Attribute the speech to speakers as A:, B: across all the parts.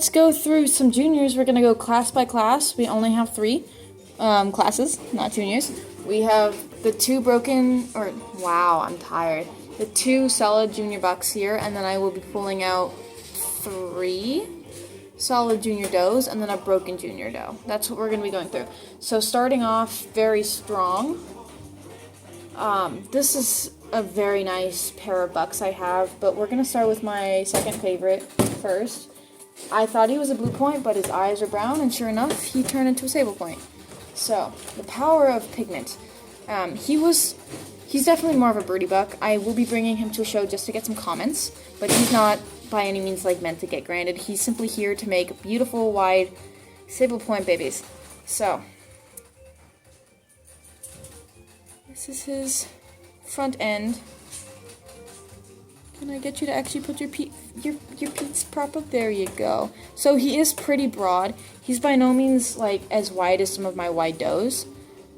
A: let's go through some juniors. We're going to go class by class. We only have 3 classes, not juniors. We have the 2 broken, or wow, I'm tired. The 2 solid junior bucks here, and then I will be pulling out 3 solid junior does, and then a broken junior doe. That's what we're going to be going through. So starting off very strong. This is a very nice pair of bucks I have, but we're going to start with my second favorite first. I thought he was a blue point, but his eyes are brown, and sure enough, he turned into a sable point. So, the power of pigment. He's definitely more of a birdie buck. I will be bringing him to a show just to get some comments, but he's not by any means like meant to get granted. He's simply here to make beautiful, wide, sable point babies. So, this is his front end. Can I get you to actually put your peats proper? There you go. So he is pretty broad. He's by no means like as wide as some of my wide does.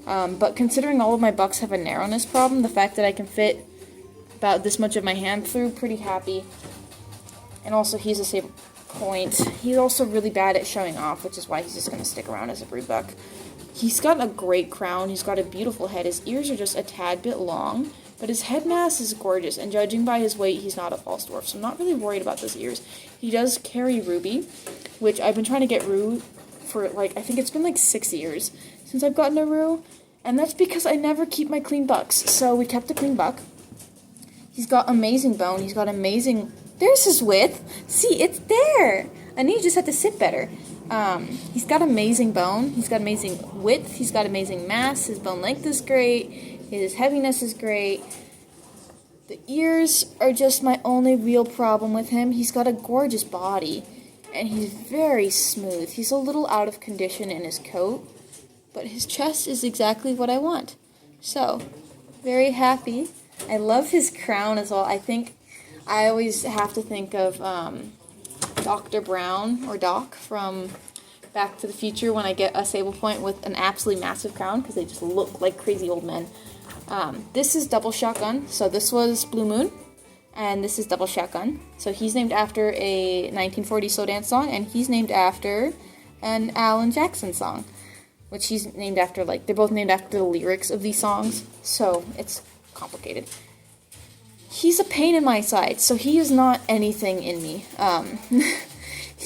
A: But considering all of my bucks have a narrowness problem, the fact that I can fit about this much of my hand through, pretty happy. And also he's a sable point. He's also really bad at showing off, which is why he's just going to stick around as a brood buck. He's got a great crown. He's got a beautiful head. His ears are just a tad bit long. But his head mass is gorgeous, and judging by his weight, he's not a false dwarf, so I'm not really worried about those ears. He does carry Ruby, which I've been trying to get Rue for, like, I think it's been like 6 years since I've gotten a Rue, and that's because I never keep my clean bucks. So we kept a clean buck. He's got amazing bone. He's got amazing... There's his width. See, it's there. I need you just have to sit better. He's got amazing bone. He's got amazing width. He's got amazing mass. His bone length is great. His heaviness is great. The ears are just my only real problem with him. He's got a gorgeous body, and he's very smooth. He's a little out of condition in his coat, but his chest is exactly what I want. So, very happy. I love his crown as well. I think I always have to think of Dr. Brown, or Doc, from Back to the Future when I get a sable point with an absolutely massive crown, because they just look like crazy old men. This is Double Shotgun, so this was Blue Moon, and this is Double Shotgun. So he's named after a 1940 slow dance song, and he's named after an Alan Jackson song, which he's named after, like, they're both named after the lyrics of these songs, so it's complicated. He's a pain in my side, so he is not anything in me.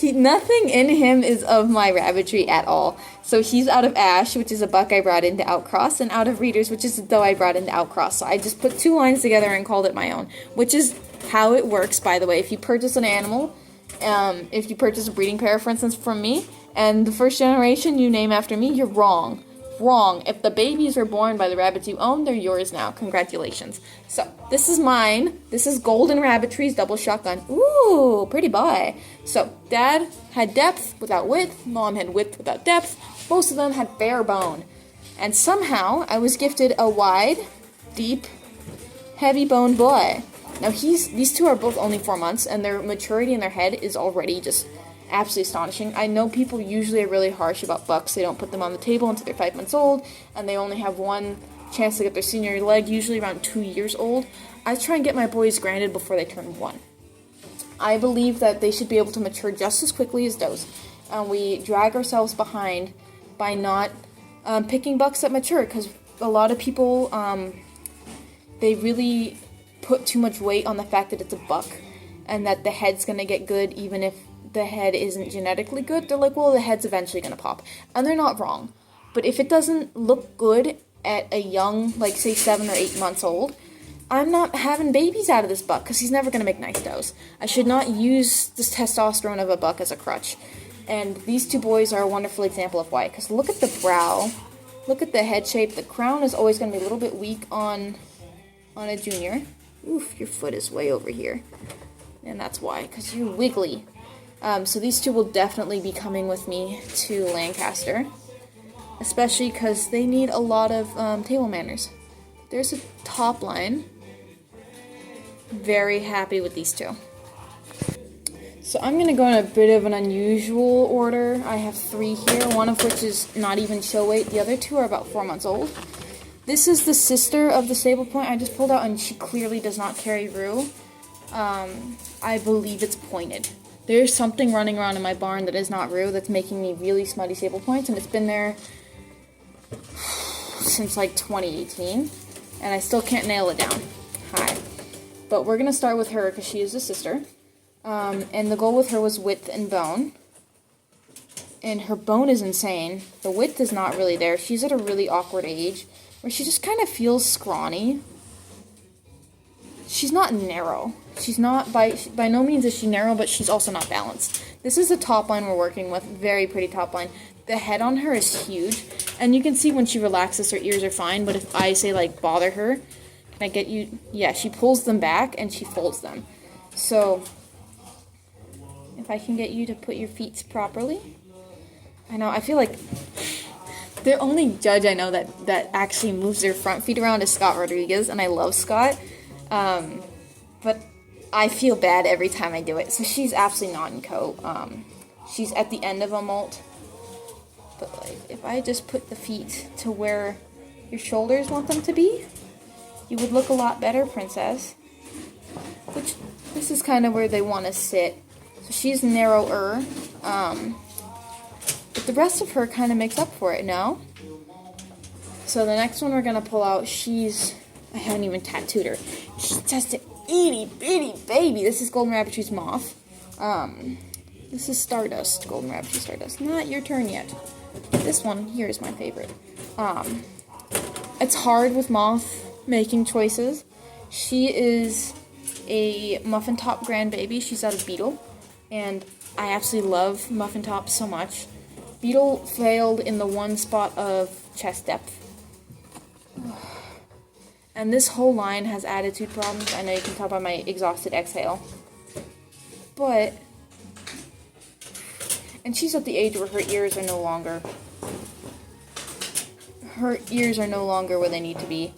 A: Nothing in him is of my rabbitry at all. So he's out of Ash, which is a buck I brought into Outcross, and out of Readers, which is a doe I brought into Outcross. So I just put 2 lines together and called it my own, which is how it works, by the way. If you purchase an animal, if you purchase a breeding pair, for instance, from me, and the first generation you name after me, you're wrong. Wrong. If the babies were born by the rabbits you own, they're yours now. Congratulations. So, this is mine. This is Golden Rabbitry's Double Shotgun. Ooh, pretty boy. So, Dad had depth without width. Mom had width without depth. Most of them had bare bone. And somehow, I was gifted a wide, deep, heavy-boned boy. Now, these 2 are both only 4 months, and their maturity in their head is already just absolutely astonishing. I know people usually are really harsh about bucks. They don't put them on the table until they're 5 months old, and they only have 1 chance to get their senior leg, usually around 2 years old. I try and get my boys granted before they turn 1. I believe that they should be able to mature just as quickly as does. We drag ourselves behind by not picking bucks that mature, because a lot of people, they really put too much weight on the fact that it's a buck, and that the head's going to get good even if the head isn't genetically good. They're like, well, the head's eventually going to pop. And they're not wrong. But if it doesn't look good at a young, like, say, 7 or 8 months old, I'm not having babies out of this buck, because he's never going to make nice does. I should not use this testosterone of a buck as a crutch. And these 2 boys are a wonderful example of why. Because look at the brow. Look at the head shape. The crown is always going to be a little bit weak on a junior. Oof, your foot is way over here. And that's why, because you're wiggly. So these 2 will definitely be coming with me to Lancaster, especially because they need a lot of table manners. There's a top line. Very happy with these 2. So I'm going to go in a bit of an unusual order. I have 3 here, one of which is not even show weight. The other 2 are about 4 months old. This is the sister of the sable point I just pulled out, and she clearly does not carry Rue. I believe it's pointed. There's something running around in my barn that is not Rue that's making me really smutty stable points, and it's been there since like 2018, and I still can't nail it down. Hi. But we're going to start with her because she is a sister. And the goal with her was width and bone. And her bone is insane. The width is not really there. She's at a really awkward age where she just kind of feels scrawny. She's not narrow. She's not, by no means is she narrow, but she's also not balanced. This is the top line we're working with. Very pretty top line. The head on her is huge. And you can see when she relaxes, her ears are fine. But if I say, like, bother her, can I get you? Yeah, she pulls them back and she folds them. So, if I can get you to put your feet properly. I know, I feel like the only judge I know that actually moves their front feet around is Scott Rodriguez, and I love Scott. But I feel bad every time I do it. So she's absolutely not in coat. She's at the end of a molt. But like, if I just put the feet to where your shoulders want them to be, you would look a lot better, princess. Which, this is kind of where they want to sit. So she's narrower. But the rest of her kind of makes up for it, no? So the next one we're going to pull out, I haven't even tattooed her. She's just an itty bitty baby. This is Golden Rabbitry's Moth. This is Stardust, Golden Rabbitry Stardust. Not your turn yet. This one here is my favorite. It's hard with Moth making choices. She is a Muffin Top grandbaby. She's out of Beetle. And I absolutely love Muffin Top so much. Beetle failed in the one spot of chest depth. And this whole line has attitude problems. I know you can tell by my exhausted exhale. But, and she's at the age where her ears are no longer where they need to be.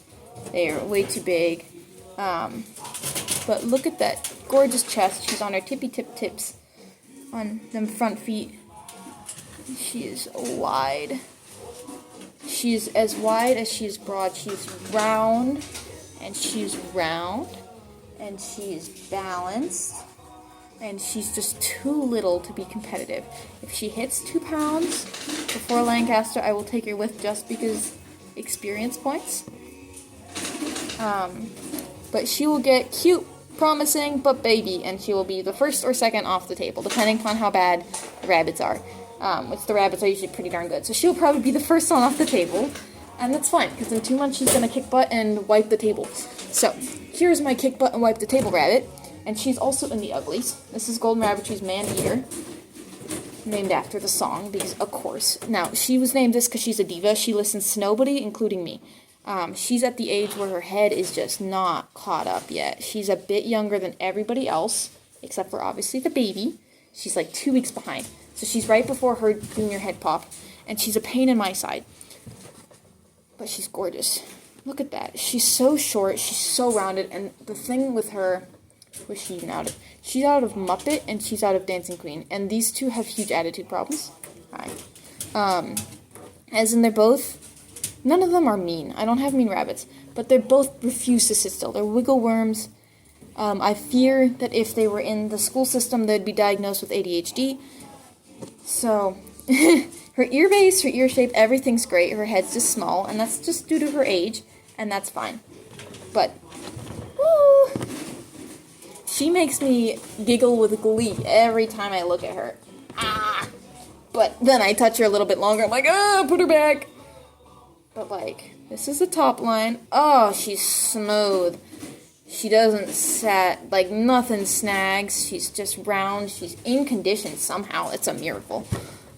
A: They are way too big. But look at that gorgeous chest. She's on her tippy tip tips on them front feet. She is wide. She's as wide as she is broad. She's round, and she's round, and she's balanced, and she's just too little to be competitive. If she hits 2 pounds before Lancaster, I will take her with just because experience points. But she will get cute, promising, but baby, and she will be the first or second off the table, depending upon how bad the rabbits are. Which the rabbits are usually pretty darn good. So she'll probably be the first one off the table. And that's fine, because in 2 months she's going to kick butt and wipe the table. So, here's my kick butt and wipe the table rabbit. And she's also in the uglies. This is Golden Rabbitry's Man-Eater. Named after the song, because of course. Now, she was named this because she's a diva. She listens to nobody, including me. She's at the age where her head is just not caught up yet. She's a bit younger than everybody else, except for obviously the baby. She's like 2 weeks behind. So she's right before her junior head pop, and she's a pain in my side. But she's gorgeous. Look at that. She's so short, she's so rounded, and the thing with her, where's she even out of? She's out of Muppet, and she's out of Dancing Queen, and these two have huge attitude problems. Hi. As in they're both, none of them are mean. I don't have mean rabbits, but they both refuse to sit still. They're wiggle worms. I fear that if they were in the school system, they'd be diagnosed with ADHD. So, her ear base, her ear shape, everything's great. Her head's just small, and that's just due to her age, and that's fine. But, woo, she makes me giggle with glee every time I look at her. Ah! But then I touch her a little bit longer, I'm like, put her back! But like, this is the top line. Oh, she's smooth. She doesn't set, like, nothing snags. She's just round. She's in condition somehow. It's a miracle.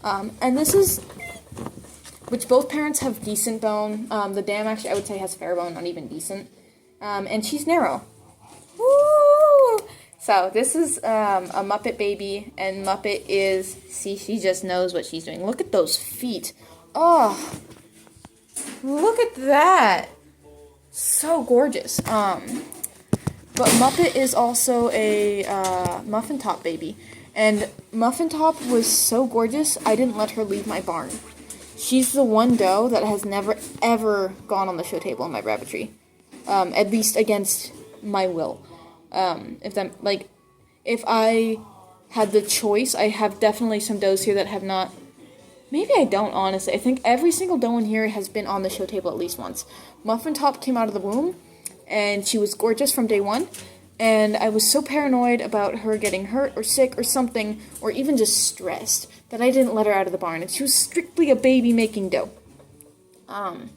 A: And this is, which both parents have decent bone. The dam actually, I would say, has fair bone, not even decent. And she's narrow. Woo! So, this is a Muppet baby, and Muppet is, see, she just knows what she's doing. Look at those feet. Oh, look at that. So gorgeous. But Muppet is also a Muffin Top baby. And Muffin Top was so gorgeous, I didn't let her leave my barn. She's the one doe that has never, ever gone on the show table in my rabbitry. At least against my will. If I had the choice, I have definitely some does here that have not. Maybe I don't, honestly. I think every single doe in here has been on the show table at least once. Muffin Top came out of the womb, and she was gorgeous from day one. And I was so paranoid about her getting hurt or sick or something, or even just stressed, that I didn't let her out of the barn. And she was strictly a baby-making doe. I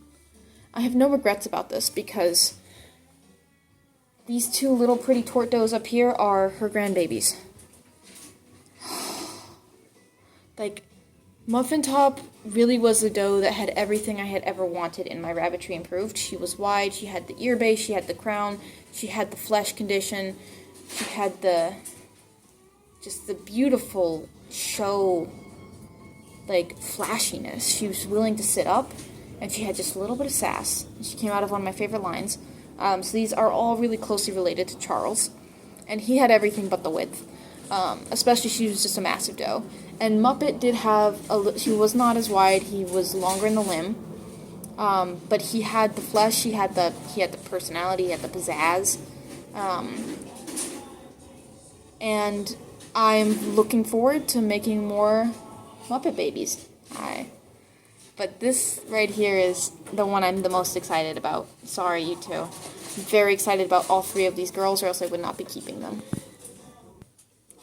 A: have no regrets about this, because these two little pretty tort does up here are her grandbabies. Like, Muffin Top really was the doe that had everything I had ever wanted in my rabbitry improved. She was wide, she had the ear base, she had the crown, she had the flesh condition, she had just the beautiful show, like, flashiness. She was willing to sit up, and she had just a little bit of sass. She came out of one of my favorite lines. So these are all really closely related to Charles, and he had everything but the width. Especially she was just a massive doe. And Muppet did have she was not as wide, he was longer in the limb, but he had the flesh, he had the personality, he had the pizzazz, and I'm looking forward to making more Muppet babies. But this right here is the one I'm the most excited about. Sorry, you two. I'm very excited about all three of these girls, or else I would not be keeping them.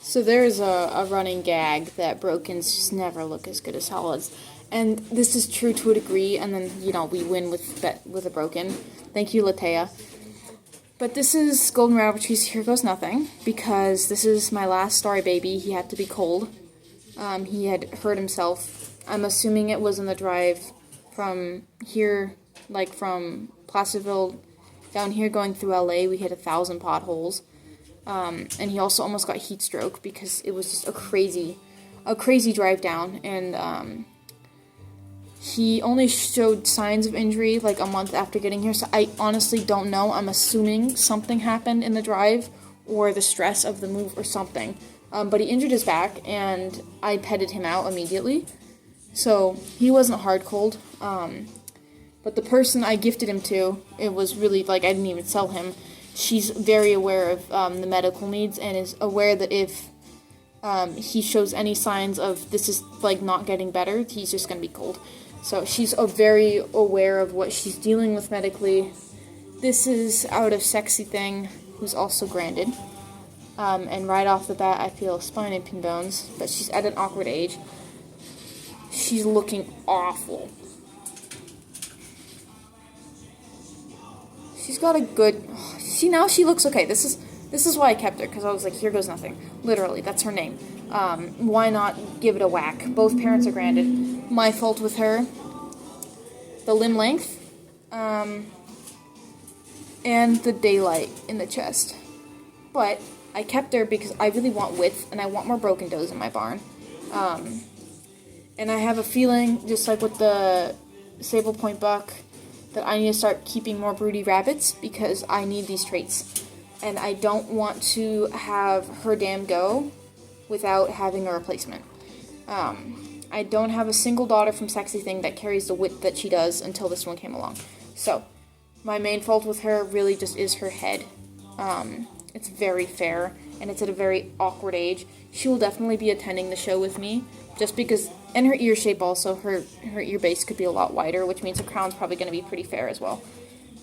A: So there's a running gag that brokens just never look as good as solids. And this is true to a degree, and then, we win with a broken. Thank you, Latea. But this is Golden Rabbitry's Here Goes Nothing, because this is my last starry baby. He had to be cold. He had hurt himself. I'm assuming it was in the drive from here, like from Placerville down here going through LA. We hit 1,000 potholes. And he also almost got heat stroke because it was just a crazy drive down. And he only showed signs of injury like a month after getting here. So I honestly don't know. I'm assuming something happened in the drive or the stress of the move or something. But he injured his back, and I petted him out immediately. So he wasn't hard cold. But the person I gifted him to, it was really, I didn't even sell him. She's very aware of the medical needs and is aware that if he shows any signs of this is, not getting better, he's just going to be cold. So she's very aware of what she's dealing with medically. This is out of Sexy Thing, who's also granded. And right off the bat, I feel spine and pin bones, but she's at an awkward age. She's looking awful. She's got a good... now she looks okay. This is why I kept her, because I was like, Here Goes Nothing. Literally, that's her name. Why not give it a whack? Both parents are granded. My fault with her. The limb length. And the daylight in the chest. But I kept her because I really want width, and I want more broken does in my barn. And I have a feeling, just like with the Sable Point Buck, that I need to start keeping more broody rabbits because I need these traits. And I don't want to have her dam go without having a replacement. I don't have a single daughter from Sexy Thing that carries the width that she does until this one came along. So, my main fault with her really just is her head. It's very fair, and it's at a very awkward age. She will definitely be attending the show with me, just because, and her ear shape also, her ear base could be a lot wider, which means her crown's probably going to be pretty fair as well.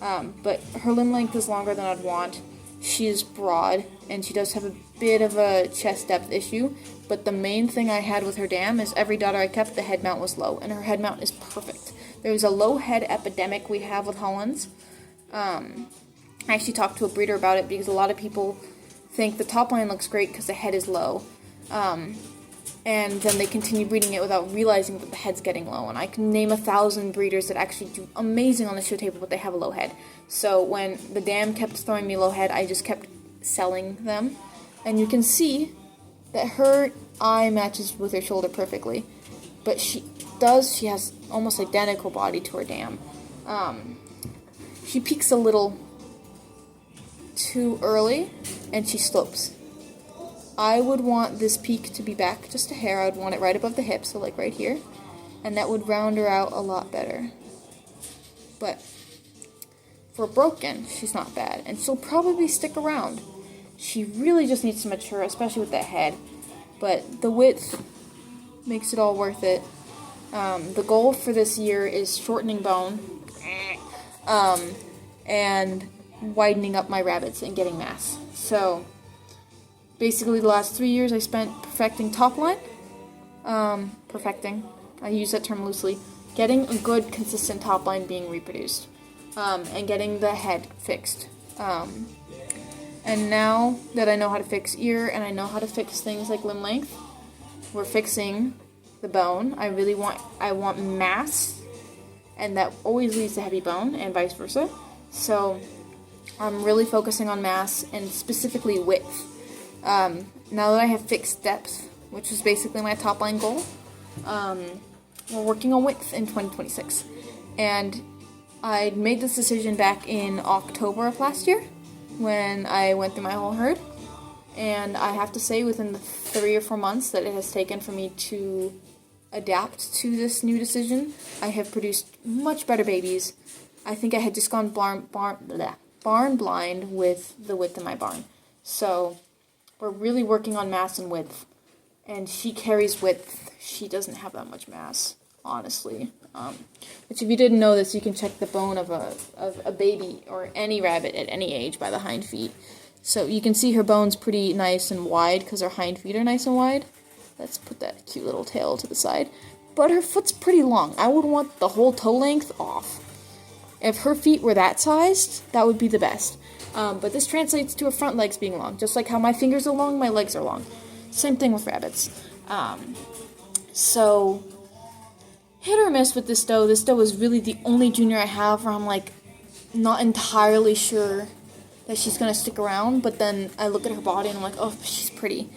A: But her limb length is longer than I'd want. She is broad, and she does have a bit of a chest depth issue, but the main thing I had with her dam is every daughter I kept, the head mount was low, and her head mount is perfect. There's a low head epidemic we have with Hollands. I actually talked to a breeder about it because a lot of people think the top line looks great because the head is low. And then they continue breeding it without realizing that the head's getting low. And I can name 1,000 breeders that actually do amazing on the show table, but they have a low head. So when the dam kept throwing me low head, I just kept selling them. And you can see that her eye matches with her shoulder perfectly. But she has almost identical body to her dam. She peaks a little too early, and she slopes. I would want this peak to be back just a hair. I would want it right above the hip, so like right here. And that would round her out a lot better. But for broken, she's not bad. And she'll probably stick around. She really just needs to mature, especially with that head. but the width makes it all worth it. The goal for this year is shortening bone, and widening up my rabbits and getting mass. So basically the last 3 years I spent perfecting top line, perfecting, I use that term loosely, getting a good consistent top line being reproduced, and getting the head fixed. And now that I know how to fix ear and I know how to fix things like limb length, we're fixing the bone. I want mass, and that always leads to heavy bone and vice versa. So I'm really focusing on mass and specifically width. Now that I have fixed depth, which is basically my top line goal, we're working on width in 2026. And I made this decision back in October of last year when I went through my whole herd. And I have to say within the 3 or 4 months that it has taken for me to adapt to this new decision, I have produced much better babies. I think I had just gone barn blind with the width in my barn. So we're really working on mass and width. And she carries width. She doesn't have that much mass, honestly. Which if you didn't know this, you can check the bone of a baby or any rabbit at any age by the hind feet. So you can see her bone's pretty nice and wide because her hind feet are nice and wide. Let's put that cute little tail to the side. But her foot's pretty long. I would want the whole toe length off. If her feet were that sized, that would be the best. But this translates to her front legs being long. Just like how my fingers are long, my legs are long. Same thing with rabbits. So, hit or miss with this doe. This doe is really the only junior I have where I'm like not entirely sure that she's going to stick around. But then I look at her body and I'm like, oh, she's pretty.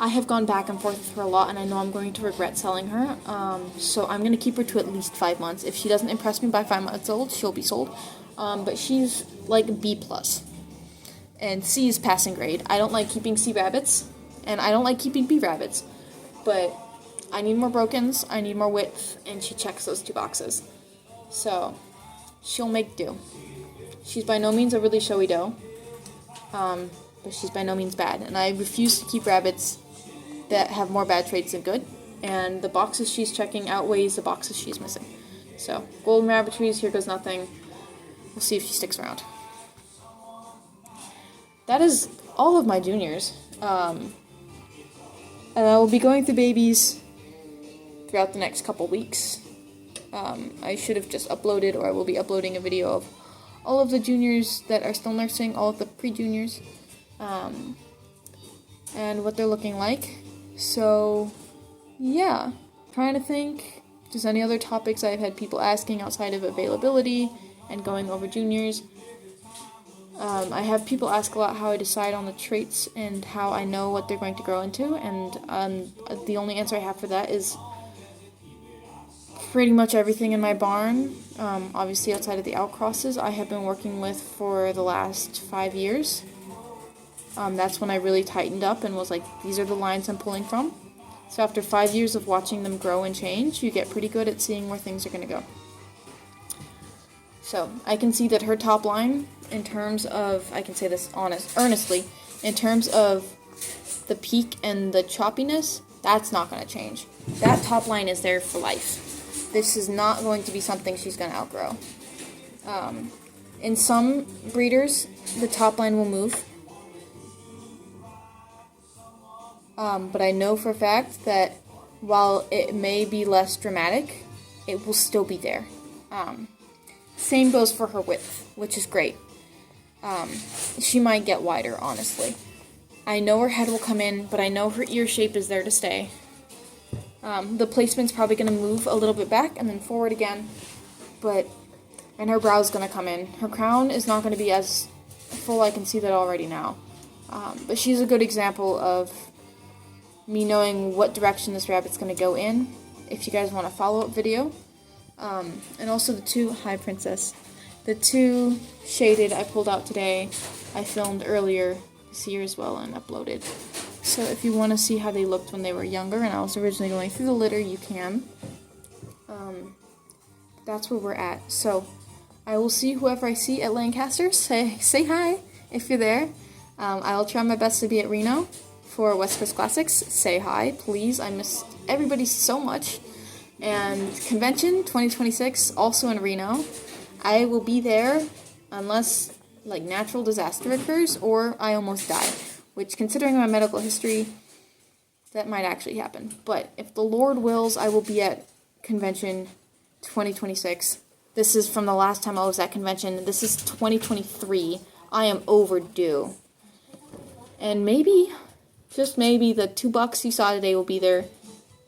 A: I have gone back and forth with her a lot, and I know I'm going to regret selling her. So I'm going to keep her to at least 5 months. If she doesn't impress me by 5 months old, she'll be sold. But she's like B+. And C is passing grade. I don't like keeping C rabbits, and I don't like keeping B rabbits. But I need more brokens, I need more width, and she checks those 2 boxes. So she'll make do. She's by no means a really showy doe. But she's by no means bad. And I refuse to keep rabbits that have more bad traits than good, and the boxes she's checking outweighs the boxes she's missing. So, golden rabbitries, here goes nothing. We'll see if she sticks around. That is all of my juniors. And I will be going through babies throughout the next couple weeks. I should have just uploaded, or I will be uploading a video of all of the juniors that are still nursing, all of the pre-juniors, and what they're looking like. So, yeah, trying to think if there's any other topics I've had people asking outside of availability and going over juniors. I have people ask a lot how I decide on the traits and how I know what they're going to grow into, and the only answer I have for that is pretty much everything in my barn, obviously outside of the outcrosses, I have been working with for the last 5 years. That's when I really tightened up and was like, these are the lines I'm pulling from. So after 5 years of watching them grow and change, you get pretty good at seeing where things are going to go. So I can see that her top line, in terms of, I can say this earnestly, in terms of the peak and the choppiness, that's not going to change. That top line is there for life. This is not going to be something she's going to outgrow. In some breeders, the top line will move. But I know for a fact that while it may be less dramatic, it will still be there. Same goes for her width, which is great. She might get wider, honestly. I know her head will come in, but I know her ear shape is there to stay. The placement's probably going to move a little bit back and then forward again, and her brow's going to come in. Her crown is not going to be as full, I can see that already now. But she's a good example of me knowing what direction this rabbit's going to go in, if you guys want a follow-up video. And also hi Princess, the 2 shaded I pulled out today, I filmed earlier this year as well and uploaded. So if you want to see how they looked when they were younger and I was originally going through the litter, you can. That's where we're at. So I will see whoever I see at Lancaster. Say hi if you're there. I'll try my best to be at Reno for West Coast Classics, say hi, please. I miss everybody so much. And convention 2026, also in Reno. I will be there unless like natural disaster occurs or I almost die, which considering my medical history, that might actually happen. But if the Lord wills, I will be at convention 2026. This is from the last time I was at convention. This is 2023. I am overdue. And maybe, just maybe, the 2 bucks you saw today will be there.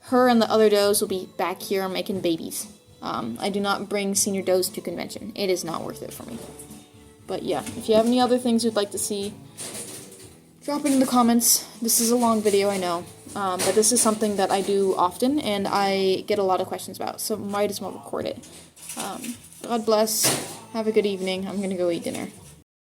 A: Her and the other does will be back here making babies. I do not bring senior does to convention. It is not worth it for me. But yeah, if you have any other things you'd like to see, drop it in the comments. This is a long video, I know. But this is something that I do often, and I get a lot of questions about, so might as well record it. God bless. Have a good evening. I'm gonna go eat dinner.